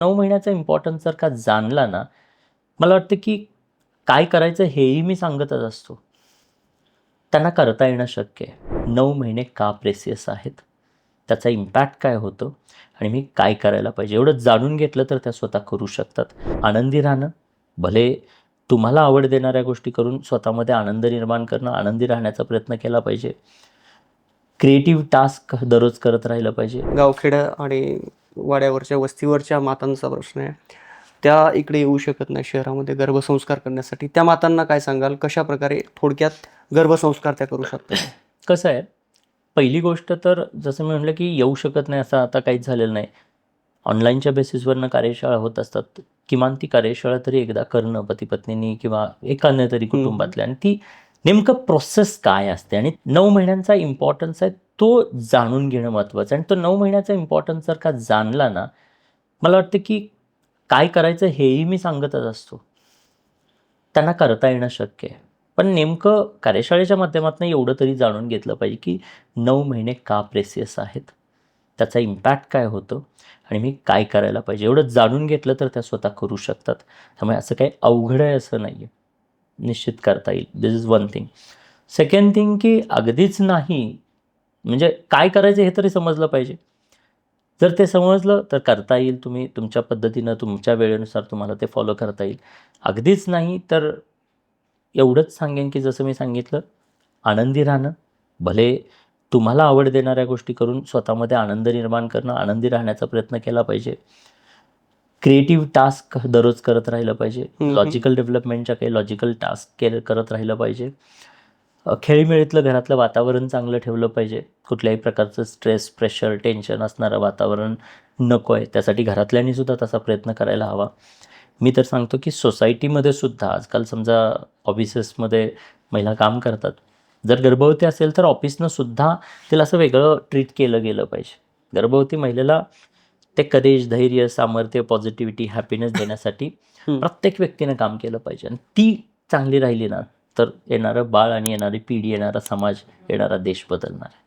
9 महिन्याचा इम्पॉर्टन्स जर का जाणला ना, मला वाटतं की काय करायचं हेही मी सांगतच असतो. त्यांना करता येणं शक्य आहे. 9 महिने का प्रेसियस आहेत? त्याचा इम्पॅक्ट काय होतो आणि मी काय करायला पाहिजे? एवढं जाणून घेतलं तर त्या स्वतः करू शकतात. आनंदी राहणं, भले तुम्हाला आवड देणाऱ्या गोष्टी करून स्वतःमध्ये आनंद निर्माण करणं, आनंदी राहण्याचा प्रयत्न केला पाहिजे. क्रिएटिव्ह टास्क दररोज करत राहिलं पाहिजे. गावखेड्या आणि वाड्यावरच्या वस्तीवरच्या मातांचा प्रश्न आहे. त्या इकडे येऊ शकत नाही शहरामध्ये गर्भसंस्कार करण्यासाठी. त्या मातांना काय सांगाल? कशाप्रकारे थोडक्यात गर्भसंस्कार त्या करू शकतात? कसं आहे, पहिली गोष्ट तर जसं मी म्हटलं की येऊ शकत नाही असं आता काहीच झालेलं नाही. ऑनलाईनच्या बेसिसवरनं कार्यशाळा होत असतात. किमान ती कार्यशाळा तरी एकदा करणं पती-पत्नींनी किंवा एकाने तरी कुटुंबातल्या, आणि ती नेमकं प्रोसेस काय असते आणि 9 महिन्यांचा इम्पॉर्टन्स आहे तो जाणून घेणं महत्त्वाचं आहे. आणि तो 9 महिन्याचा इम्पॉर्टन्स जर का जाणला ना, मला वाटतं की काय करायचं हेही मी सांगतच असतो. त्यांना करता येणं शक्य आहे. पण नेमकं कार्यशाळेच्या माध्यमातून एवढं तरी जाणून घेतलं पाहिजे की 9 महिने का प्रेसियस आहेत? त्याचा इम्पॅक्ट काय होतो आणि मी काय करायला पाहिजे? एवढं जाणून घेतलं तर त्या स्वतः करू शकतात. त्यामुळे असं काही अवघड आहे असं नाही आहे. निश्चित करता येईल. This is one thing. Second thing की अगदीच नाही, म्हणजे काय करायचं हे तरी समजलं पाहिजे. जर ते समजलं तर करता येईल. तुम्ही तुमच्या पद्धतीनं तुमच्या वेळेनुसार तुम्हाला ते फॉलो करता येईल. अगदीच नाही तर एवढंच सांगेन की जसं मी सांगितलं, आनंदी राहणं, भले तुम्हाला आवड देणाऱ्या गोष्टी करून स्वतःमध्ये आनंद निर्माण करणं, आनंदी राहण्याचा प्रयत्न केला पाहिजे. क्रिएटिव्ह टास्क दररोज करत राहिलं पाहिजे. लॉजिकल डेव्हलपमेंटच्या काही लॉजिकल टास्क करत राहिलं पाहिजे. खेळीमेळीतलं घरातलं वातावरण चांगलं ठेवलं पाहिजे. कुठल्याही प्रकारचं स्ट्रेस, प्रेशर, टेन्शन असणारं वातावरण नको आहे. त्यासाठी घरातल्यांनी सुद्धा तसा प्रयत्न करायला हवा. मी तर सांगतो की सोसायटीमध्ये सुद्धा आजकाल समजा ऑफिसेसमध्ये महिला काम करतात. जर गर्भवती असेल तर ऑफिसनं सुद्धा तिला असं वेगळं ट्रीट केलं गेलं पाहिजे. गर्भवती महिलेला ते करेज, धैर्य, सामर्थ्य, पॉझिटिव्हिटी, हॅपीनेस देण्यासाठी प्रत्येक व्यक्तीनं काम केलं पाहिजे. आणि ती चांगली राहिली ना तर येणारं बाळ आणि येणारी पिढी, येणारा समाज, येणारा देश बदलणार आहे.